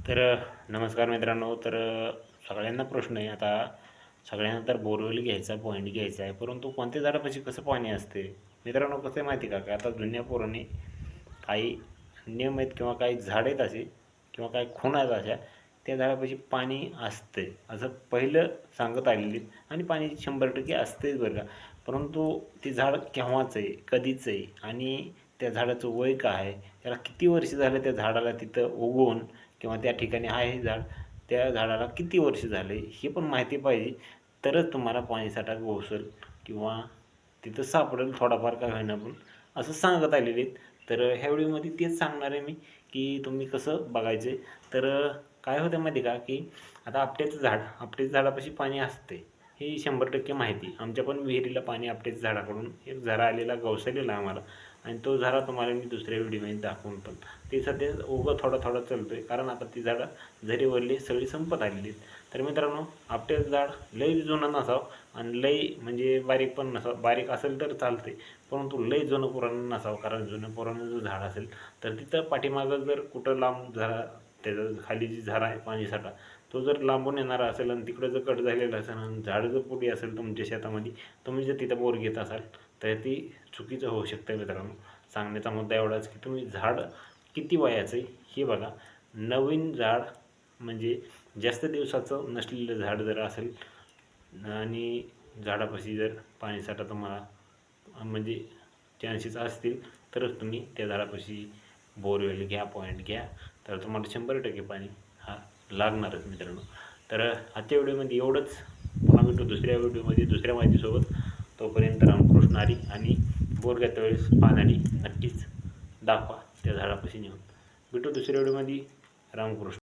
तर नमस्कार मित्रांनो. तर सगळ्यांना प्रश्न आहे आता. सगळ्यांना तर बोरवेल घ्यायचा, पॉईंट घ्यायचा आहे, परंतु कोणत्या झाडापाशी कसं पाणी असते मित्रांनो? कसं आहे माहिती का का आता जुन्या पोरांनी काही नियम आहेत किंवा काही झाड आहेत असे किंवा काही खूण आहेत अशा, त्या झाडापाशी पाणी असते असं पहिलं सांगत आलेली आणि पाणी 100% असतेच बरं का. परंतु ते झाड केव्हाचं आहे, कधीचं आहे आणि त्या झाडाचं वय काय आहे, त्याला किती वर्ष झालं त्या झाडाला तिथं उगवून किंवा त्या ठिकाणी आहे झाड, त्या झाडाला किती वर्ष झाले हे पण माहिती पाहिजे. तरच तुम्हाला पाणीसाठा पोहोचेल किंवा तिथं सापडेल थोडाफार का होईना पण, असं सांगत आलेले आहेत. तर ह्या व्हिडिओमध्ये तेच सांगणार आहे मी की तुम्ही कसं बघायचं. तर काय होतं माहिती का की आता आपट्याचं झाडापाशी पाणी असते हे 100% माहिती. आमच्या पण विहिरीला पाणी आपट्याच्या झाडाकडून एक झरा आलेला गवसलेला आम्हाला, आणि तो झरा तुम्हाला मी दुसऱ्या व्हिडिओमध्ये दाखवून पण. ते सध्या उगं थोडा थोडा चालतो आहे, कारण आता ती झाडं झरीवरली सगळी संपत आलेली आहेत. तर मित्रांनो, आपट्याचं झाड लई जुनं नसावं आणि लई म्हणजे बारीक पण नसावं. बारीक असेल तर चालते, परंतु लई जुनं पुराणं नसावं, कारण जुनं पुराणं जर झाड असेल तर तिथं पाठीमागं जर कुठं लांब झरा, त्याचं खाली जी झरा आहे पाणीसाठा, तो जर लांबून येणारा असेल आणि तिकडं जर कट झालेला असेल आणि झाड जर पुढे असेल तुमच्या शेतामध्ये, तुम्ही जर तिथं बोर घेत असाल तर ती चुकीचं होऊ शकतं मित्रांनो. सांगण्याचा मुद्दा एवढाच की तुम्ही झाड किती वयाचं आहे हे बघा. नवीन झाड म्हणजे जास्त दिवसाचं नसलेलं झाड जर असेल आणि झाडापाशी जर पाणीसाठा तुम्हाला म्हणजे चान्सेस असतील, तरच तुम्ही त्या झाडापाशी बोरवेल घ्या, पॉईंट घ्या, तर तुम्हाला 100% पाणी हा लागणारच मित्रांनो. तर आजच्या व्हिडिओमध्ये एवढंच. पुन्हा भेटू दुसऱ्या व्हिडिओमध्ये दुसऱ्या माहितीसोबत. तोपर्यंत रामकृष्ण हरी. आणि बोर घेता वेळेस पाणी नक्कीच दाखवा त्या झाडापाशी नेऊन. भेटू दुसऱ्या व्हिडिओमध्ये. रामकृष्ण.